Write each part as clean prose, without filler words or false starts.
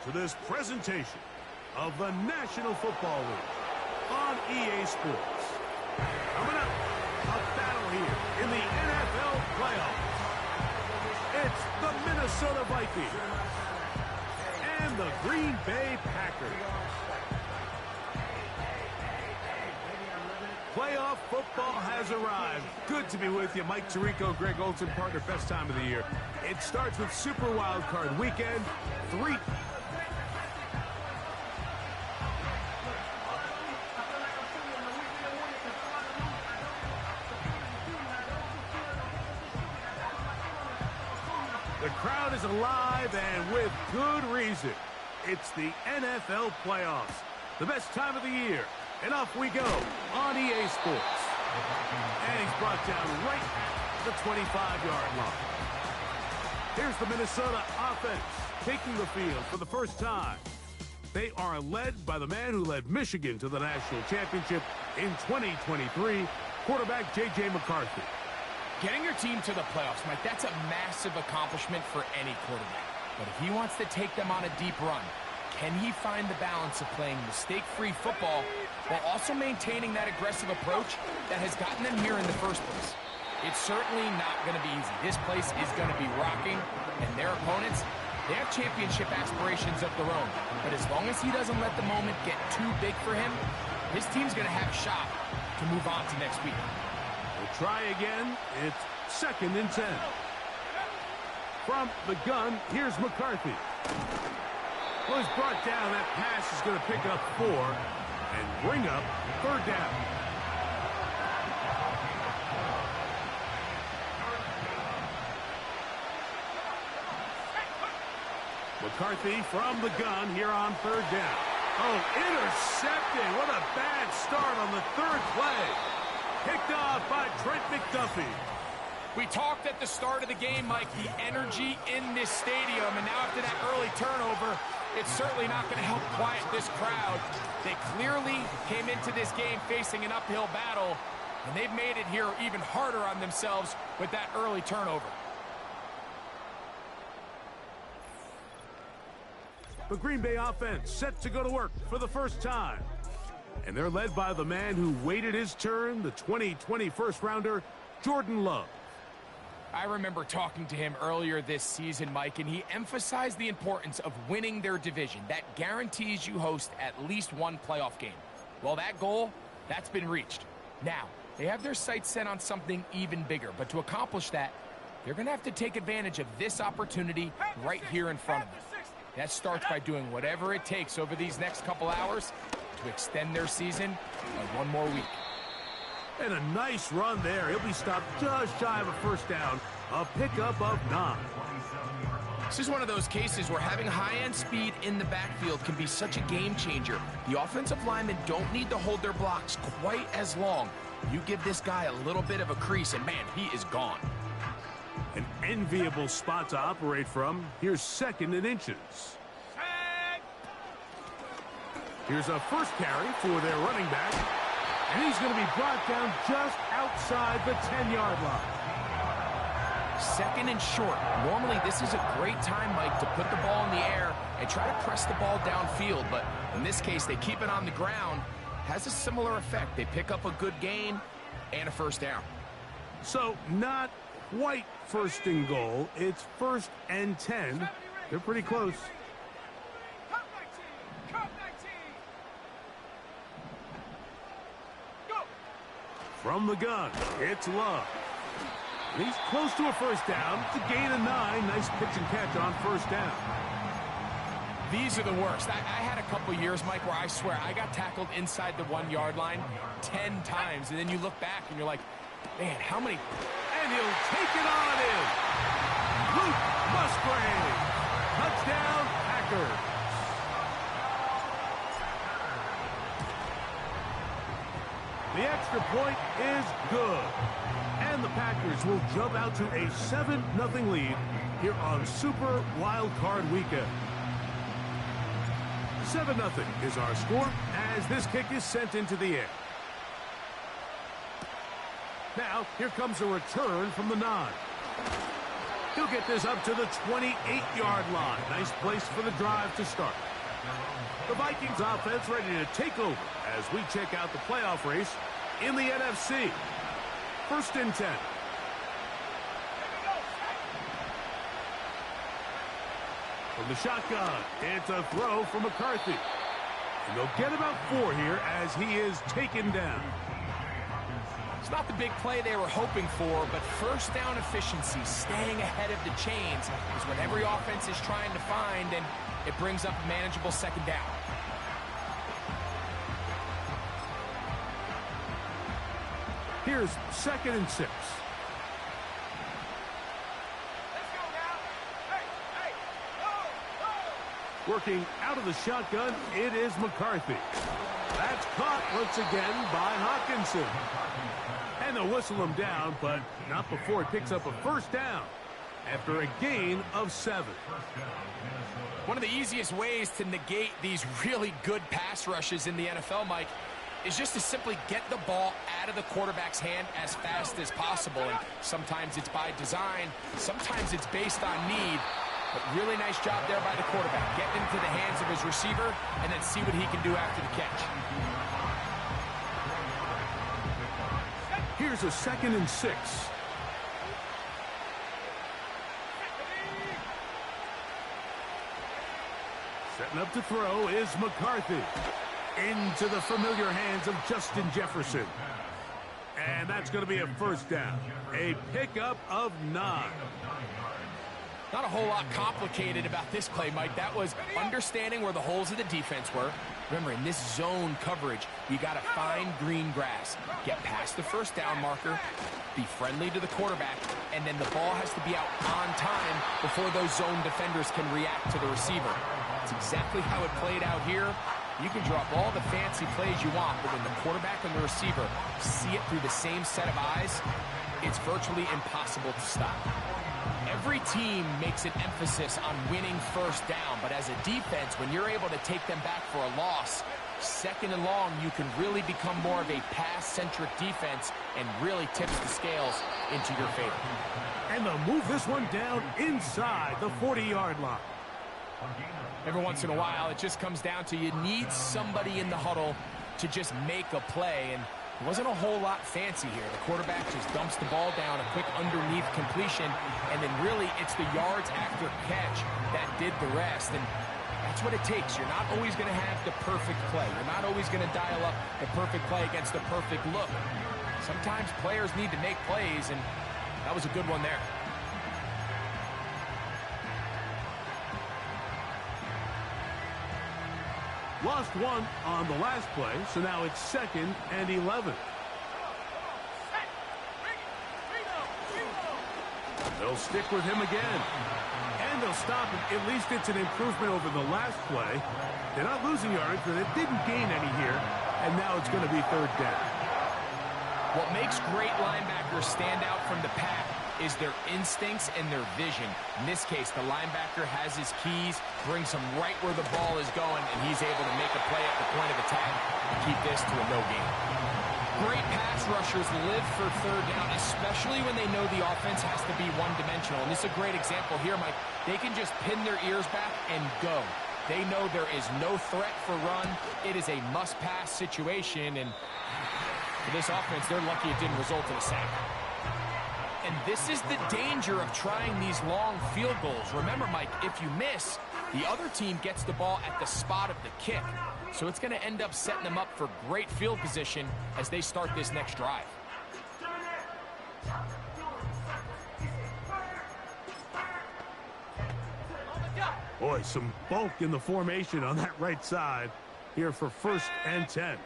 to this presentation of the National Football League on EA Sports. Coming up, a battle here in the NFL playoffs. It's the Minnesota Vikings and the Green Bay Packers. Playoff football has arrived. Good to be with you. Mike Tirico, Greg Olson, partner, best time of the year. It starts with Super Wild Card Weekend. The crowd is alive, and with good reason. It's the NFL playoffs. The best time of the year. And off we go on EA Sports. And he's brought down right at the 25-yard line. Here's the Minnesota offense taking the field for the first time. They are led by the man who led Michigan to the national championship in 2023, quarterback J.J. McCarthy. Getting your team to the playoffs, Mike, that's a massive accomplishment for any quarterback. But if he wants to take them on a deep run, can he find the balance of playing mistake-free football while also maintaining that aggressive approach that has gotten them here in the first place? It's certainly not going to be easy. This place is going to be rocking, and their opponents, they have championship aspirations of their own. But as long as he doesn't let the moment get too big for him, his team's going to have a shot to move on to next week. We'll try again. It's 2nd and 10. From the gun, here's McCarthy. Well, he's brought down. That pass is going to pick up 4 and bring up 3rd down. McCarthy from the gun here on 3rd down. Oh, intercepted. What a bad start on the 3rd play. Picked off by Trent McDuffie. We talked at the start of the game, Mike, the energy in this stadium, and now after that early turnover, it's certainly not going to help quiet this crowd. They clearly came into this game facing an uphill battle, and they've made it here even harder on themselves with that early turnover. The Green Bay offense set to go to work for the first time. And they're led by the man who waited his turn, the 2020 first-rounder, Jordan Love. I remember talking to him earlier this season, Mike, and he emphasized the importance of winning their division. That guarantees you host at least one playoff game. Well, that goal, that's been reached. Now, they have their sights set on something even bigger, but to accomplish that, they're going to have to take advantage of this opportunity right here in front of them. That starts by doing whatever it takes over these next couple hours to extend their season by one more week. And a nice run there. He'll be stopped just shy of a first down. A pickup of 9. This is one of those cases where having high-end speed in the backfield can be such a game changer. The offensive linemen don't need to hold their blocks quite as long. You give this guy a little bit of a crease, and man, he is gone. An enviable spot to operate from. Here's 2nd and inches. Here's a first carry for their running back. And he's going to be brought down just outside the 10-yard line. 2nd and short. Normally, this is a great time, Mike, to put the ball in the air and try to press the ball downfield. But in this case, they keep it on the ground. Has a similar effect. They pick up a good gain and a first down. So not quite 1st and goal. It's 1st and 10. They're pretty close. From the gun, it's Love. And he's close to a first down. It's a gain of 9. Nice pitch and catch on 1st down. These are the worst. I had a couple years, Mike, where I swear I got tackled inside the 1-yard line 10 times. And then you look back and you're like, man, how many? And he'll take it on in. Luke Musgrave. Touchdown, Packers. The extra point is good. And the Packers will jump out to a 7-0 lead here on Super Wild Card Weekend. 7-0 is our score as this kick is sent into the air. Now, here comes a return from the 9. He'll get this up to the 28-yard line. Nice place for the drive to start. The Vikings offense ready to take over as we check out the playoff race in the NFC. 1st and 10. From the shotgun, it's a throw from McCarthy. And they'll get about 4 here as he is taken down. It's not the big play they were hoping for, but first down efficiency, staying ahead of the chains, is what every offense is trying to find, and it brings up a manageable 2nd down. Here's 2nd and 6. Working out of the shotgun, it is McCarthy. That's caught once again by Hawkinson. And they'll whistle him down, but not before he picks up a 1st down after a gain of 7. One of the easiest ways to negate these really good pass rushes in the NFL, Mike, is just to simply get the ball out of the quarterback's hand as fast as possible. And sometimes it's by design, sometimes it's based on need. But really nice job there by the quarterback. Getting into the hands of his receiver and then see what he can do after the catch. Here's a 2nd and 6. Setting up to throw is McCarthy. Into the familiar hands of Justin Jefferson. And that's going to be a 1st down. A pickup of 9. Not a whole lot complicated about this play, Mike. That was understanding where the holes of the defense were. Remember, in this zone coverage, you got to find green grass. Get past the 1st down marker, be friendly to the quarterback, and then the ball has to be out on time before those zone defenders can react to the receiver. That's exactly how it played out here. You can drop all the fancy plays you want, but when the quarterback and the receiver see it through the same set of eyes, it's virtually impossible to stop. Every team makes an emphasis on winning 1st down, but as a defense, when you're able to take them back for a loss, 2nd and long, you can really become more of a pass-centric defense and really tips the scales into your favor. And they'll move this one down inside the 40-yard line. Every once in a while, it just comes down to you need somebody in the huddle to just make a play, and it wasn't a whole lot fancy here. The quarterback just dumps the ball down, a quick underneath completion, and then really it's the yards after catch that did the rest. And that's what it takes. You're not always going to have the perfect play. You're not always going to dial up the perfect play against the perfect look. Sometimes players need to make plays, and that was a good one there. Lost one on the last play, so now it's 2nd and 11. They'll stick with him again. And they'll stop him. At least it's an improvement over the last play. They're not losing yards, but they didn't gain any here. And now it's going to be 3rd down. What makes great linebackers stand out from the pack is their instincts and their vision. In this case, the linebacker has his keys, brings him right where the ball is going, and he's able to make a play at the point of attack and keep this to a no gain. Great pass rushers live for 3rd down, especially when they know the offense has to be one-dimensional. And this is a great example here, Mike. They can just pin their ears back and go. They know there is no threat for run. It is a must-pass situation, and for this offense, they're lucky it didn't result in a sack. And this is the danger of trying these long field goals. Remember, Mike, if you miss, the other team gets the ball at the spot of the kick. So it's going to end up setting them up for great field position as they start this next drive. Boy, some bulk in the formation on that right side here for 1st and 10.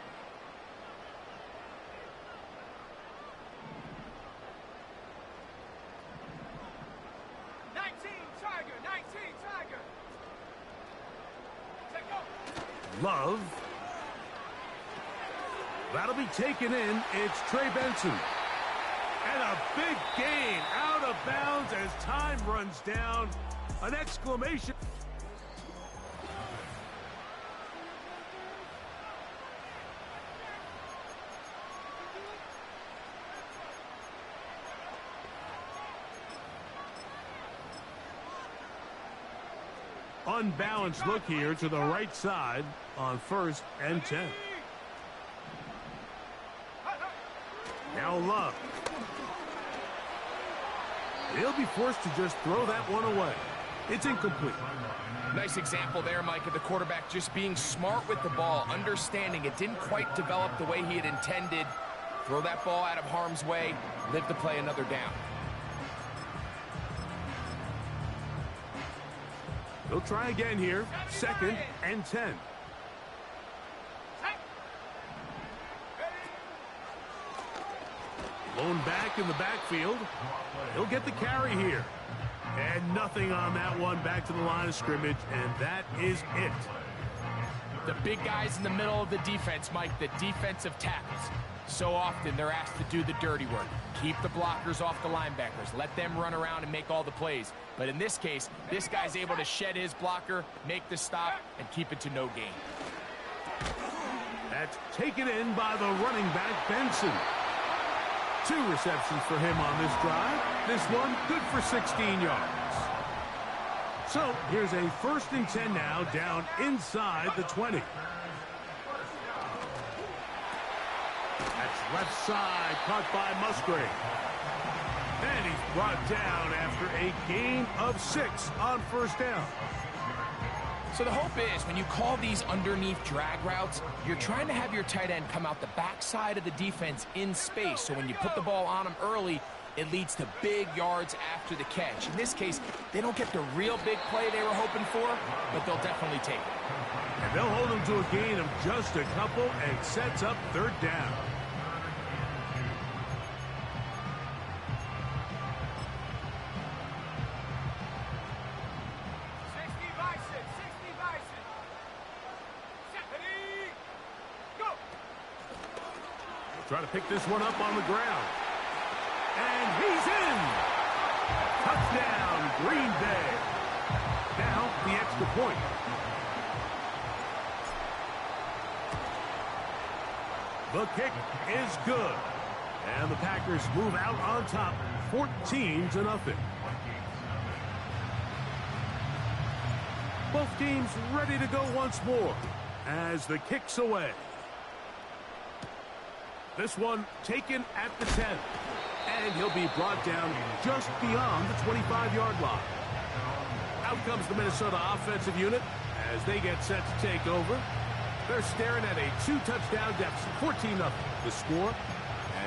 Love. That'll be taken in. It's Trey Benson. And a big gain out of bounds as time runs down. An exclamation. unbalanced look here to the right side on 1st and 10. Now Love. He'll be forced to just throw that one away. It's incomplete. Nice example there, Mike, of the quarterback just being smart with the ball, understanding it didn't quite develop the way he had intended. Throw that ball out of harm's way, live to play another down. They'll try again here, 2nd and 10. Blown back in the backfield. He'll get the carry here. And nothing on that one, back to the line of scrimmage, and that is it. The big guys in the middle of the defense, Mike, the defensive tackles. So often they're asked to do the dirty work. Keep the blockers off the linebackers. Let them run around and make all the plays. But in this case, this guy's able to shed his blocker, make the stop, and keep it to no gain. That's taken in by the running back, Benson. 2 receptions for him on this drive. This one good for 16 yards. So here's a 1st and 10 now, down inside the 20. That's left side, caught by Musgrave. And he's brought down after a gain of 6 on 1st down. So the hope is when you call these underneath drag routes, you're trying to have your tight end come out the backside of the defense in space. So when you put the ball on him early, it leads to big yards after the catch. In this case, they don't get the real big play they were hoping for, but they'll definitely take it. And they'll hold him to a gain of just a couple and sets up 3rd down. Try to pick this one up on the ground. And he's in! Touchdown, Green Bay. Now, the extra point. The kick is good. And the Packers move out on top, 14-0. Both teams ready to go once more as the kick's away. This one taken at the 10. And he'll be brought down just beyond the 25-yard line. Out comes the Minnesota offensive unit as they get set to take over. They're staring at a 2-touchdown deficit, 14-0 the score,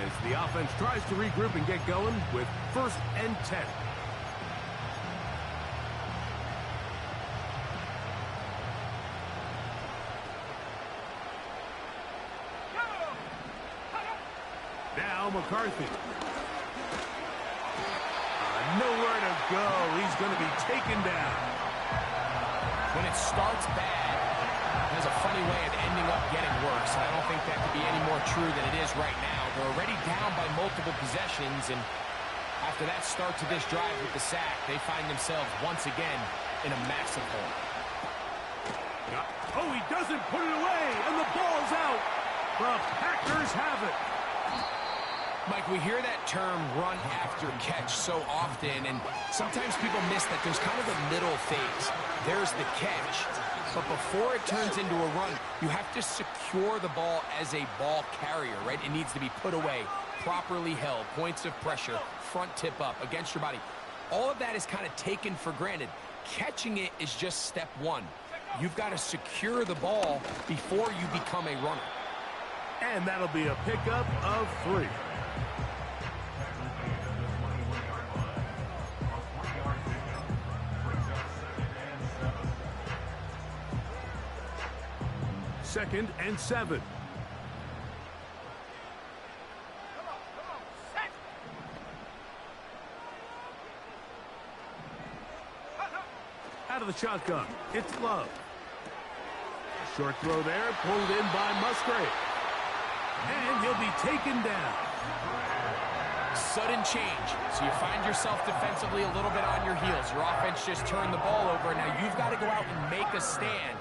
as the offense tries to regroup and get going with 1st and 10. Now McCarthy. Nowhere to go. He's going to be taken down. When it starts bad, it has a funny way of ending up getting worse. And I don't think that could be any more true than it is right now. They're already down by multiple possessions, and after that start to this drive with the sack, they find themselves once again in a massive hole. Oh, he doesn't put it away, and the ball's out. The Packers have it. Mike, we hear that term run after catch so often, and sometimes people miss that there's kind of a middle phase. There's the catch, but before it turns into a run, you have to secure the ball as a ball carrier, right? It needs to be put away, properly held, points of pressure, front tip up against your body. All of that is kind of taken for granted. Catching it is just step one. You've got to secure the ball before you become a runner. And that'll be a pickup of 3. Second and 7. Out of the shotgun, it's Love. Short throw there, pulled in by Musgrave. And he'll be taken down. Sudden change. So you find yourself defensively a little bit on your heels. Your offense just turned the ball over. Now you've got to go out and make a stand.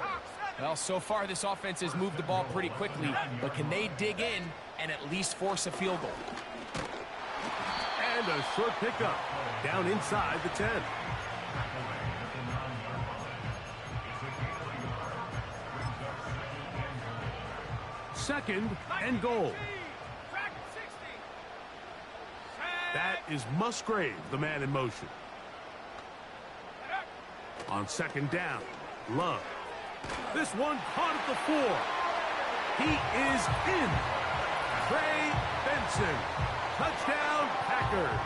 Well, so far this offense has moved the ball pretty quickly, but can they dig in and at least force a field goal? And a short pickup down inside the 10. 2nd and goal. That is Musgrave, the man in motion. On 2nd down, Love. This one caught at the 4. He is in. Trey Benson. Touchdown, Packers.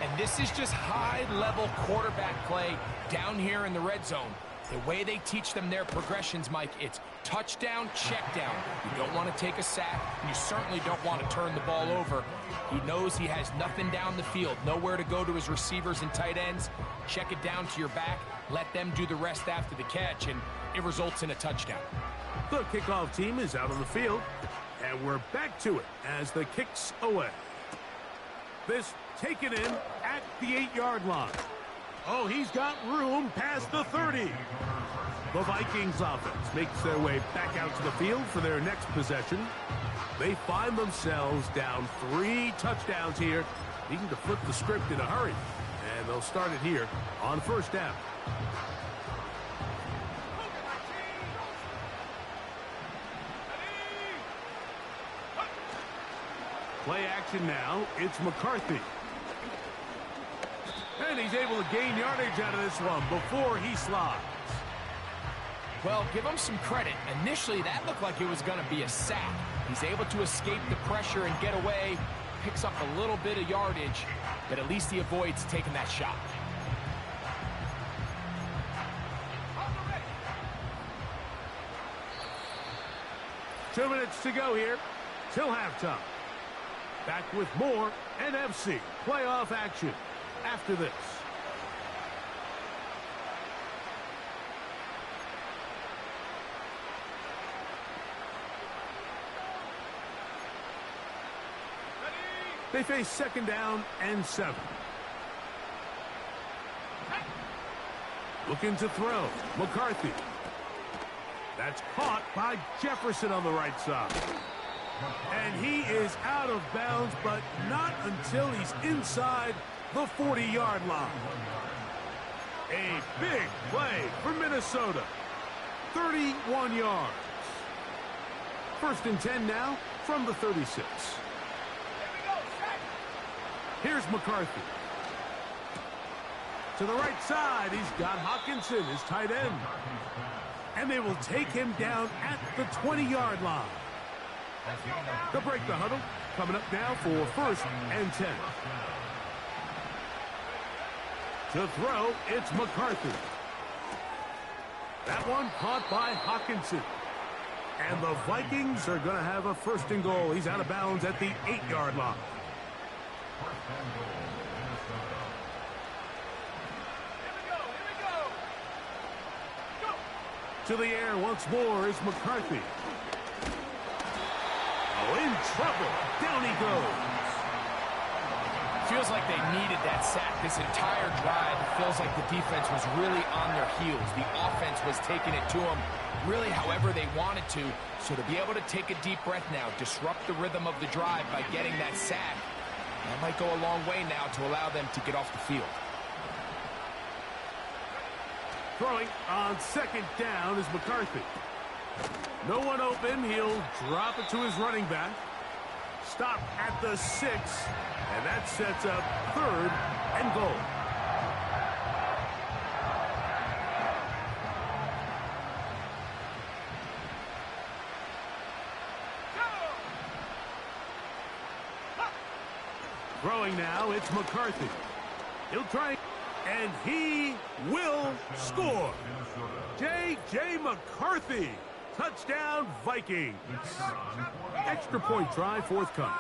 And this is just high-level quarterback play down here in the red zone. The way they teach them their progressions, Mike, it's touchdown, check down. You don't want to take a sack, and you certainly don't want to turn the ball over. He knows he has nothing down the field, nowhere to go to his receivers and tight ends. Check it down to your back, let them do the rest after the catch, and it results in a touchdown. The kickoff team is out on the field, and we're back to it as the kick's away. This taken in at the 8-yard line. Oh, he's got room past the 30. The Vikings offense makes their way back out to the field for their next possession. They find themselves down 3 touchdowns here, needing to flip the script in a hurry. And they'll start it here on 1st down. Play action now. It's McCarthy. And he's able to gain yardage out of this one before he slides. Well, give him some credit. Initially, that looked like it was going to be a sack. He's able to escape the pressure and get away. Picks up a little bit of yardage, but at least he avoids taking that shot. Two minutes to go here till halftime. Back with more NFC playoff action after this. They face 2nd down and 7. Looking to throw. McCarthy. That's caught by Jefferson on the right side. And he is out of bounds, but not until he's inside the 40-yard line. A big play for Minnesota. 31 yards. 1st and 10 now from the 36. Here's McCarthy. To the right side, he's got Hockenson, his tight end. And they will take him down at the 20-yard line. They'll break the huddle. Coming up now for 1st and 10. To throw, it's McCarthy. That one caught by Hockenson. And the Vikings are going to have a 1st and goal. He's out of bounds at the 8-yard line. To the air once more is McCarthy. Oh, in trouble. Down he goes. Feels like they needed that sack this entire drive. It feels like the defense was really on their heels. The offense was taking it to them really however they wanted to. So to be able to take a deep breath now, disrupt the rhythm of the drive by getting that sack, that might go a long way now to allow them to get off the field. Throwing on 2nd down is McCarthy. No one open. He'll drop it to his running back. Stop at the 6. And that sets up 3rd and goal. Throwing now, it's McCarthy. He'll try, and he will score. J.J. McCarthy. Touchdown, Vikings. Extra point try forthcoming.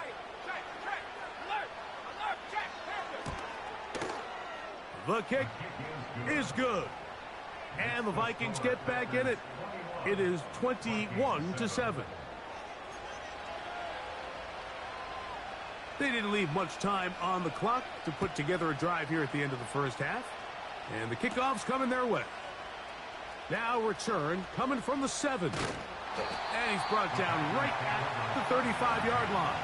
The kick is good. And the Vikings get back in it. It is 21-7. They didn't leave much time on the clock to put together a drive here at the end of the 1st half. And the kickoff's coming their way. Now return coming from the 7. And he's brought down right at the 35-yard line.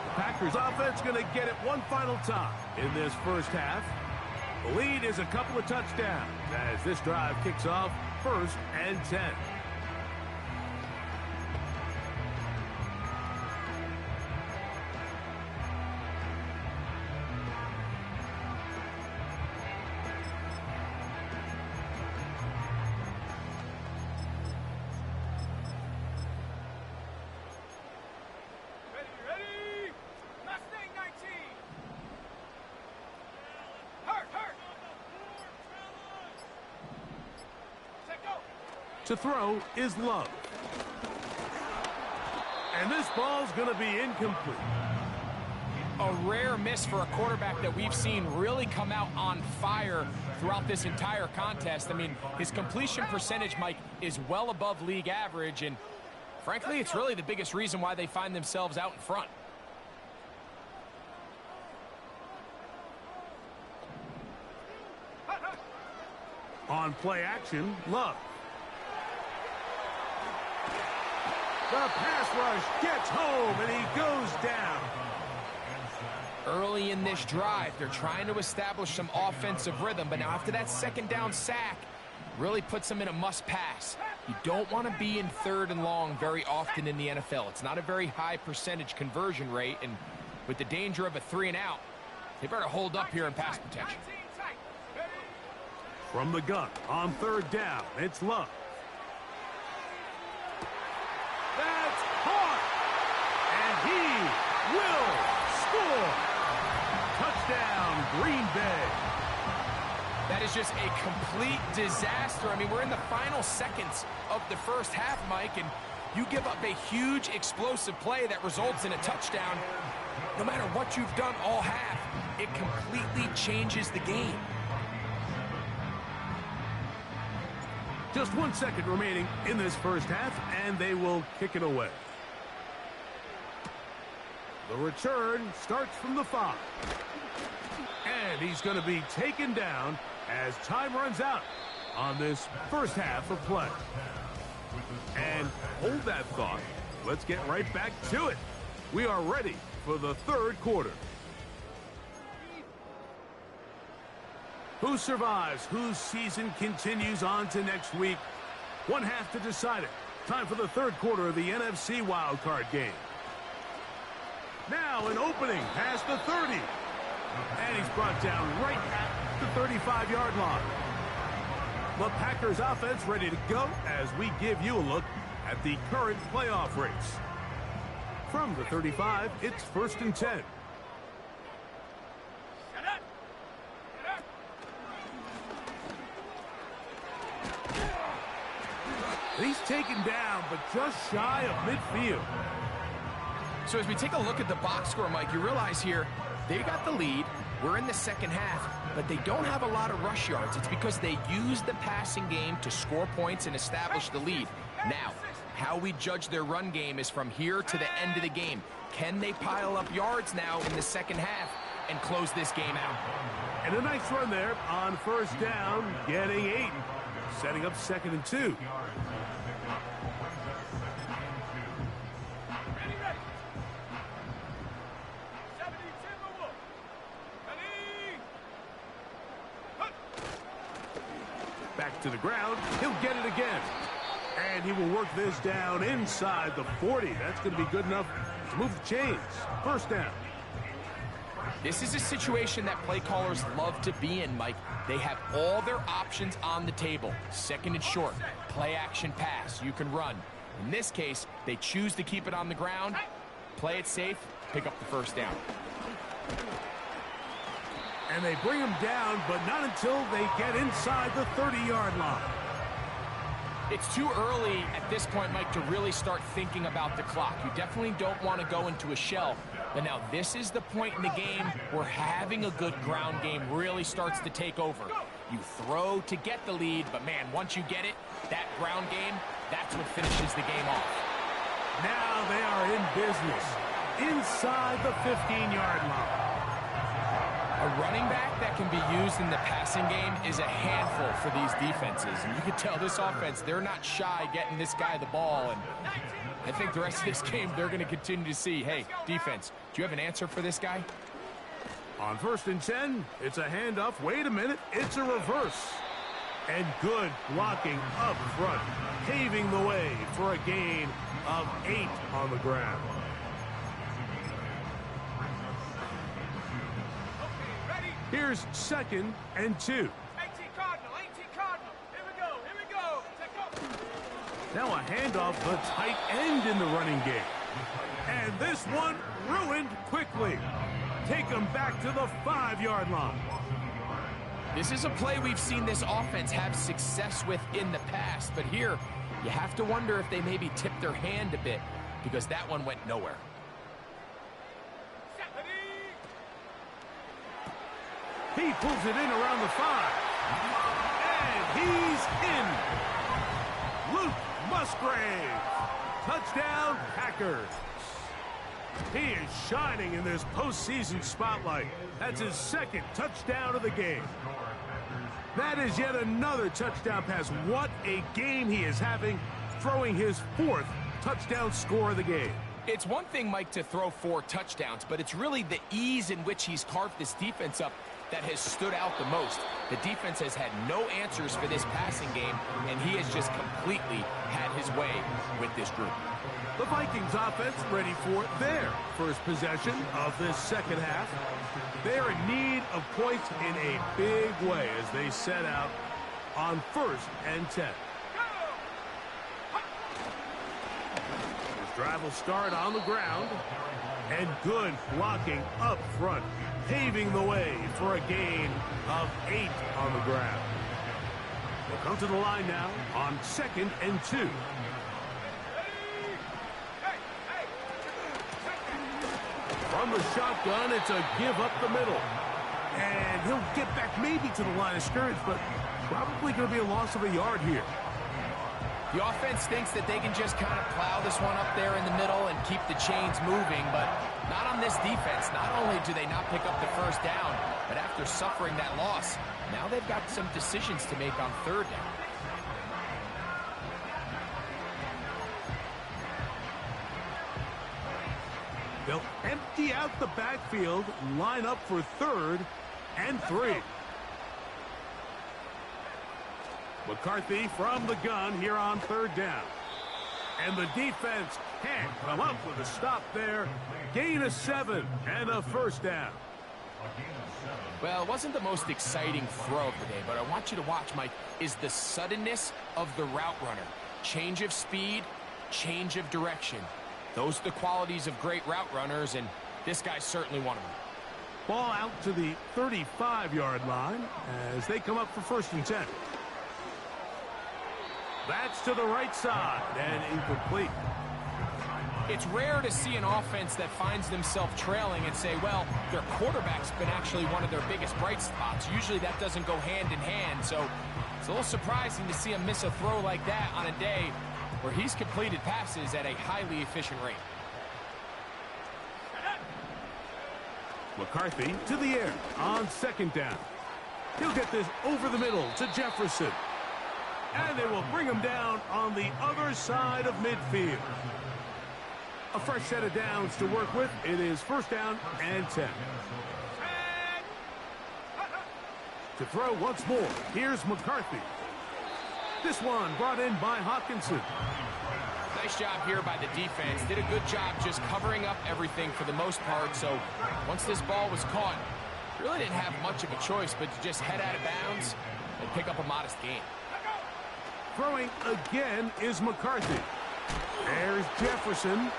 The Packers offense going to get it one final time in this 1st half. The lead is a couple of touchdowns as this drive kicks off 1st and 10. To throw is Love. And this ball's going to be incomplete. A rare miss for a quarterback that we've seen really come out on fire throughout this entire contest. I mean, his completion percentage, Mike, is well above league average, and frankly, it's really the biggest reason why they find themselves out in front. On play action, Love. The pass rush gets home, and he goes down. Early in this drive, they're trying to establish some offensive rhythm, but now after that second down sack, really puts them in a must-pass. You don't want to be in 3rd and long very often in the NFL. It's not a very high percentage conversion rate, and with the danger of a 3-and-out, they better hold up here in pass protection. From the gun on 3rd down, it's Love. That's caught, and he will score. Touchdown, Green Bay. That is just a complete disaster. I mean, we're in the final seconds of the first half, Mike, and you give up a huge explosive play that results in a touchdown. No matter what you've done all half, it completely changes the game. Just 1 second remaining in this first half, and they will kick it away. The return starts from the 5. And he's going to be taken down as time runs out on this first half of play. And hold that thought. Let's get right back to it. We are ready for the 3rd quarter. Who survives? Whose season continues on to next week? One half to decide it. Time for the 3rd quarter of the NFC wildcard game. Now an opening past the 30. And he's brought down right at the 35-yard line. The Packers offense ready to go as we give you a look at the current playoff race. From the 35, it's 1st and 10. He's taken down, but just shy of midfield. So as we take a look at the box score, Mike, you realize here, they got the lead. We're in the second half, but they don't have a lot of rush yards. It's because they use the passing game to score points and establish the lead. Now, how we judge their run game is from here to the end of the game. Can they pile up yards now in the second half and close this game out? And a nice run there on 1st down, getting 8. Setting up 2nd and 2. Back to the ground. He'll get it again. And he will work this down inside the 40. That's going to be good enough to move the chains. 1st down. This is a situation that play callers love to be in, Mike. They have all their options on the table. 2nd and short, play action pass, you can run. In this case, they choose to keep it on the ground, play it safe, pick up the 1st down. And they bring him down, but not until they get inside the 30-yard line. It's too early at this point, Mike, to really start thinking about the clock. You definitely don't want to go into a shell. But now this is the point in the game where having a good ground game really starts to take over. You throw to get the lead, but man, once you get it, that ground game, that's what finishes the game off. Now they are in business inside the 15-yard line. A running back that can be used in the passing game is a handful for these defenses. And you can tell this offense, they're not shy getting this guy the ball. And I think the rest of this game, they're going to continue to see, hey, defense, do you have an answer for this guy? On 1st and 10, it's a handoff. Wait a minute, it's a reverse. And good blocking up front, paving the way for a gain of 8 on the ground. Here's 2nd and 2. 18 Cardinal, here we go. Now a handoff, the tight end in the running game. And this one ruined quickly. Take them back to the 5-yard line. This is a play we've seen this offense have success with in the past, but here you have to wonder if they maybe tipped their hand a bit because that one went nowhere. He pulls it in around the 5. And he's in. Luke Musgrave. Touchdown, Packers. He is shining in this postseason spotlight. That's his second touchdown of the game. That is yet another touchdown pass. What a game he is having, throwing his 4th touchdown score of the game. It's one thing, Mike, to throw 4 touchdowns, but it's really the ease in which he's carved this defense up that has stood out the most. The defense has had no answers for this passing game, and he has just completely had his way with this group. The Vikings offense ready for their first possession of this second half. They're in need of points in a big way as they set out on 1st and 10. This drive will start on the ground. And good blocking up front, paving the way for a gain of 8 on the ground. We'll come to the line now on 2nd and 2. From the shotgun, it's a give up the middle. And he'll get back maybe to the line of scrimmage, but probably going to be a loss of a yard here. The offense thinks that they can just kind of plow this one up there in the middle and keep the chains moving, but not on this defense. Not only do they not pick up the first down, but after suffering that loss, now they've got some decisions to make on 3rd down. They'll empty out the backfield, line up for 3rd and 3. McCarthy from the gun here on 3rd down. And the defense can't come up with a stop there. Gain of 7 and a first down. Well, it wasn't the most exciting throw of the day, but I want you to watch, Mike, is the suddenness of the route runner. Change of speed, change of direction. Those are the qualities of great route runners, and this guy's certainly one of them. Ball out to the 35-yard line as they come up for 1st and 10. That's to the right side and incomplete. It's rare to see an offense that finds themselves trailing and say, well, their quarterback's been actually one of their biggest bright spots. Usually that doesn't go hand in hand, so it's a little surprising to see him miss a throw like that on a day where he's completed passes at a highly efficient rate. McCarthy to the air on 2nd down. He'll get this over the middle to Jefferson. And they will bring him down on the other side of midfield. A fresh set of downs to work with. It is 1st down and 10. To throw once more, here's McCarthy. This one brought in by Hawkinson. Nice job here by the defense. Did a good job just covering up everything for the most part. So once this ball was caught, really didn't have much of a choice but to just head out of bounds and pick up a modest gain. Throwing again is McCarthy. There's Jefferson.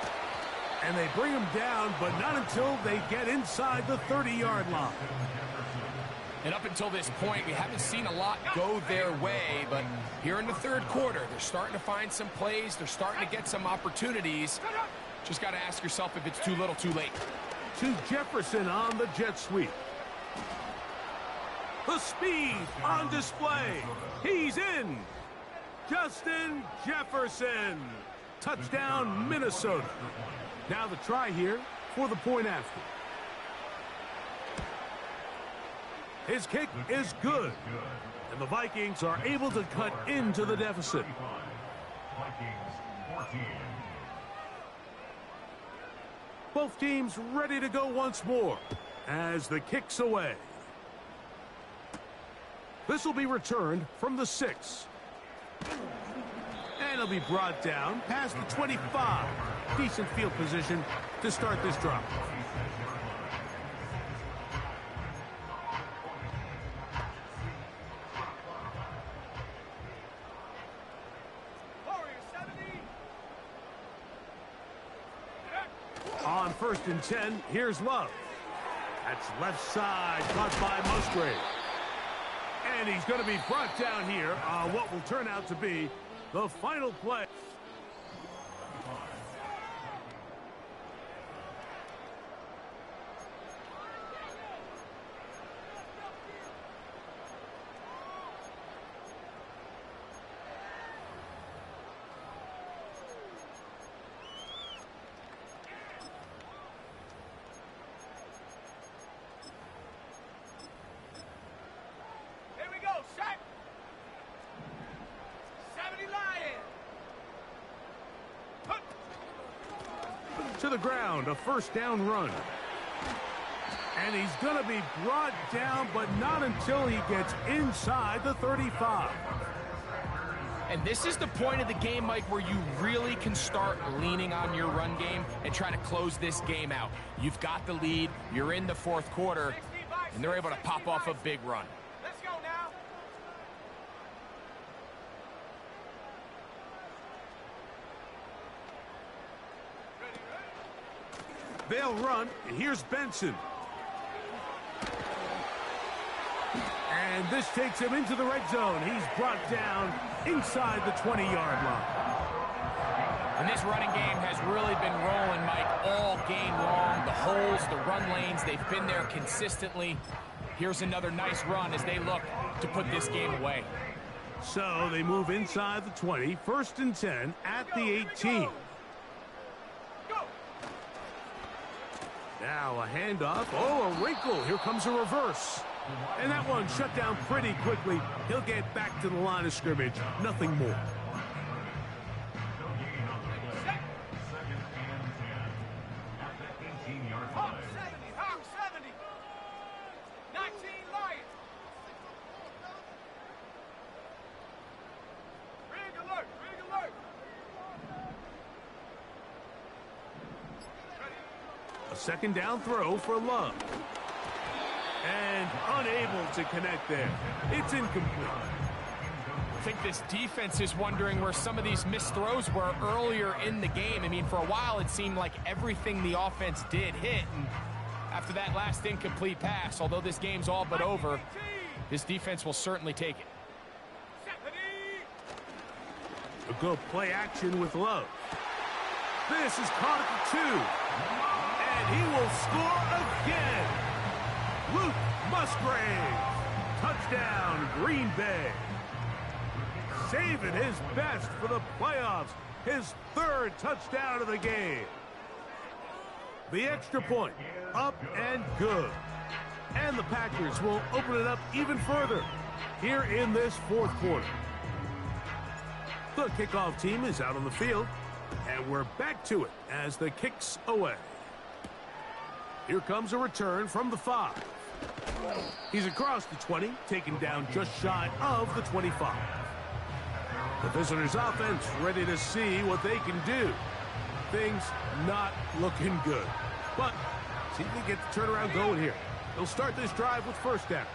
And they bring him down, but not until they get inside the 30-yard line. And up until this point, we haven't seen a lot go their way, but here in the 3rd quarter, they're starting to find some plays. They're starting to get some opportunities. Just got to ask yourself if it's too little, too late. To Jefferson on the jet sweep. The speed on display. He's in. Justin Jefferson. Touchdown, Minnesota. Now the try here for the point after. His kick is good. And the Vikings are able to cut into the deficit. Both teams ready to go once more as the kick's away. This will be returned from the 6. And it'll be brought down past the 25. Decent field position to start this drive. On 1st and 10, here's Love. That's left side, caught by Musgrave. And he's going to be brought down here on what will turn out to be the final play. To the ground, a first down run. And he's going to be brought down, but not until he gets inside the 35. And this is the point of the game, Mike, where you really can start leaning on your run game and try to close this game out. You've got the lead, you're in the fourth quarter, and they're able to pop off a big run. Let's go now. They'll run, and here's Benson. And this takes him into the red zone. He's brought down inside the 20-yard line. And this running game has really been rolling, Mike, all game long. The holes, the run lanes, they've been there consistently. Here's another nice run as they look to put this game away. So they move inside the 20, 1st and 10 at the 18. Now a handoff. Oh, a wrinkle. Here comes a reverse. And that one shut down pretty quickly. He'll get back to the line of scrimmage. Nothing more. Second down throw for Love. And unable to connect there. It's incomplete. I think this defense is wondering where some of these missed throws were earlier in the game. I mean, for a while it seemed like everything the offense did hit. And after that last incomplete pass, although this game's all but over, this defense will certainly take it. A good play action with Love. This is caught at the 2. And he will score again. Luke Musgrave. Touchdown, Green Bay. Saving his best for the playoffs. His 3rd touchdown of the game. The extra point, up and good. And the Packers will open it up even further here in this 4th quarter. The kickoff team is out on the field. And we're back to it as the kick's away. Here comes a return from the 5. He's across the 20, taken down just shy of the 25. The visitors' offense ready to see what they can do. Things not looking good. But see if they get the turnaround going here. They'll start this drive with first down.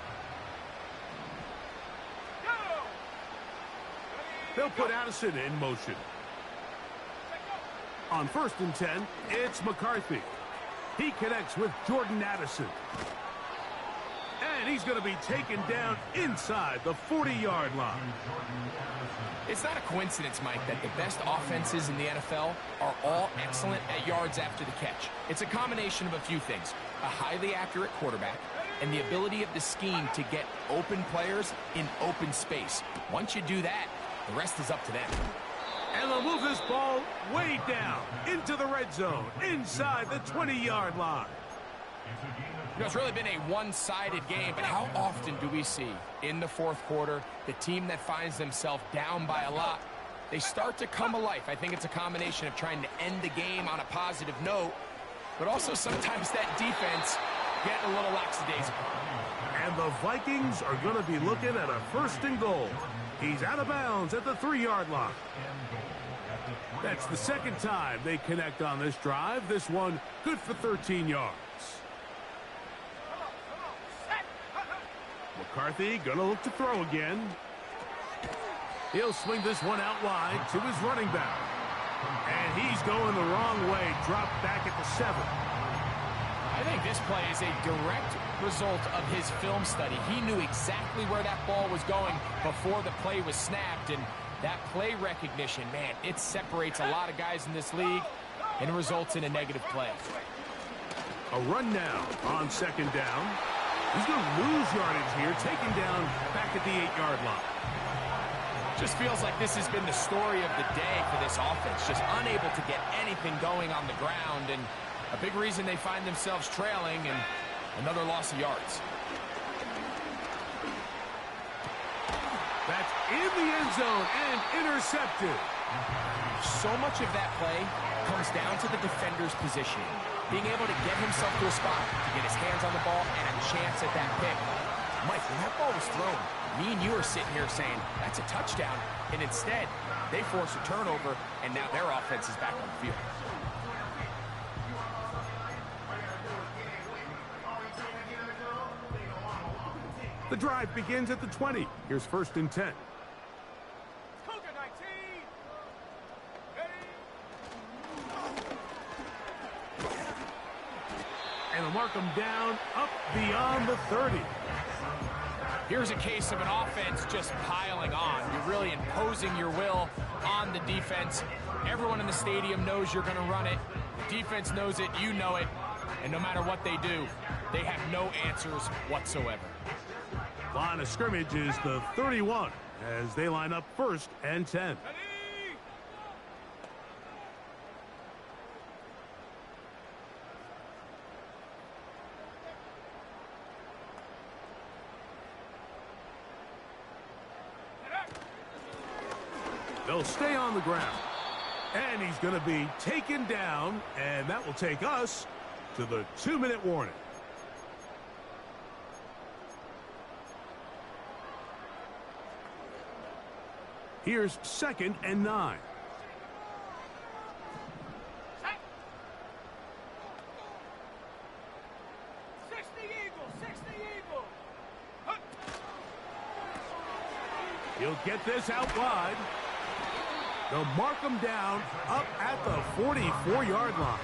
They'll put Addison in motion. On 1st and 10, it's McCarthy. He connects with Jordan Addison. And he's going to be taken down inside the 40-yard line. It's not a coincidence, Mike, that the best offenses in the NFL are all excellent at yards after the catch. It's a combination of a few things. A highly accurate quarterback and the ability of the scheme to get open players in open space. Once you do that, the rest is up to them. And they'll move this ball way down into the red zone, inside the 20-yard line. You know, it's really been a one-sided game, but how often do we see in the 4th quarter the team that finds themselves down by a lot, they start to come alive? I think it's a combination of trying to end the game on a positive note, but also sometimes that defense getting a little lackadaisical. And the Vikings are going to be looking at a 1st and goal. He's out of bounds at the 3-yard line. That's the 2nd time they connect on this drive. This one good for 13 yards. McCarthy gonna look to throw again. He'll swing this one out wide to his running back. And he's going the wrong way. Dropped back at the 7. I think this play is a direct result of his film study. He knew exactly where that ball was going before the play was snapped, and that play recognition, man, it separates a lot of guys in this league and results in a negative play. A run now on second down. He's going to lose yardage here, taken down back at the 8-yard line. Just feels like this has been the story of the day for this offense, just unable to get anything going on the ground, and a big reason they find themselves trailing and another loss of yards. That's in the end zone and intercepted. So much of that play comes down to the defender's positioning, being able to get himself to a spot to get his hands on the ball and a chance at that pick. Mike, when that ball was thrown, me and you are sitting here saying, that's a touchdown, and instead, they force a turnover, and now their offense is back on the field. The drive begins at the 20. Here's 1st and 10. Cougar 19. Ready? And they'll mark them down up beyond the 30. Here's a case of an offense just piling on. You're really imposing your will on the defense. Everyone in the stadium knows you're going to run it. The defense knows it, you know it. And no matter what they do, they have no answers whatsoever. Line of scrimmage is the 31 as they line up 1st and 10. Ready? They'll stay on the ground. And he's going to be taken down, and that will take us to the 2-minute warning. Here's 2nd and 9. Set. 60 Eagle, 60 Eagle. Huh. He'll get this out wide. They'll mark him down up at the 44-yard line.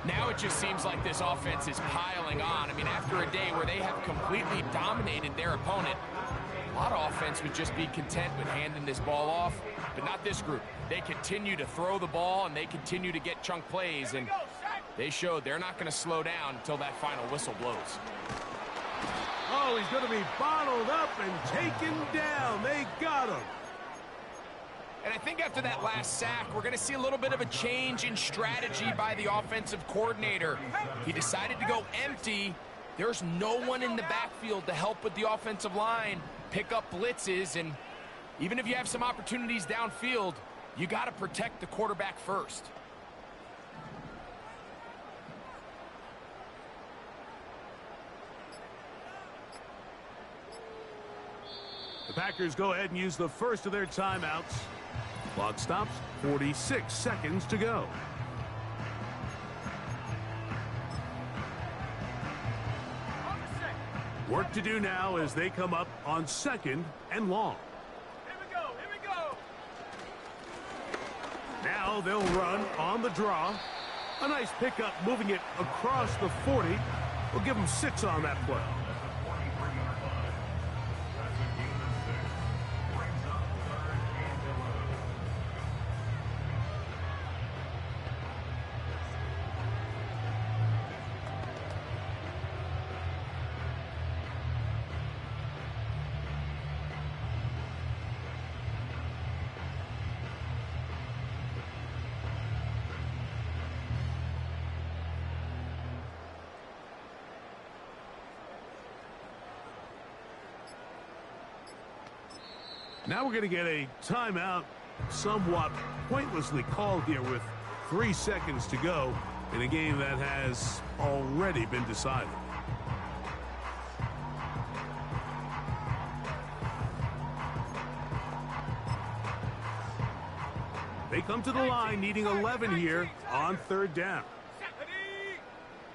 Now it just seems like this offense is piling on. I mean, after a day where they have completely dominated their opponent, a lot of offense would just be content with handing this ball off, but not this group. They continue to throw the ball, and they continue to get chunk plays, and they showed they're not going to slow down until that final whistle blows. Oh, he's going to be bottled up and taken down. They got him. And I think after that last sack, we're going to see a little bit of a change in strategy by the offensive coordinator. He decided to go empty. There's no one in the backfield to help with the offensive line, pick up blitzes, and even if you have some opportunities downfield, you got to protect the quarterback first. The Packers go ahead and use the first of their timeouts. Clock stops, 46 seconds to go. Work to do now as they come up on 2nd and long. Here we go, here we go. Now they'll run on the draw. A nice pickup moving it across the 40. We'll give them 6 on that play. Now we're going to get a timeout, somewhat pointlessly called here with 3 seconds to go in a game that has already been decided. They come to the line needing 11 here on 3rd down. Ready?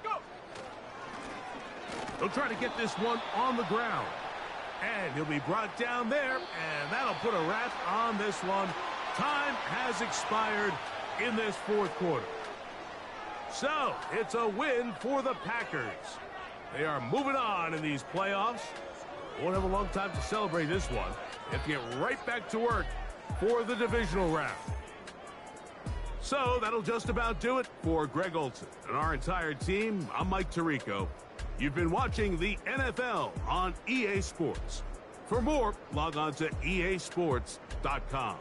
Go. They'll try to get this one on the ground. And he'll be brought down there, and that'll put a wrap on this one. Time has expired in this 4th quarter. So, it's a win for the Packers. They are moving on in these playoffs. Won't have a long time to celebrate this one. They have to get right back to work for the divisional round. So, that'll just about do it for Greg Olson and our entire team. I'm Mike Tirico. You've been watching the NFL on EA Sports. For more, log on to easports.com.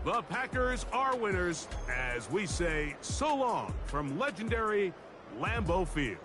The Packers are winners as we say so long from legendary Lambeau Field.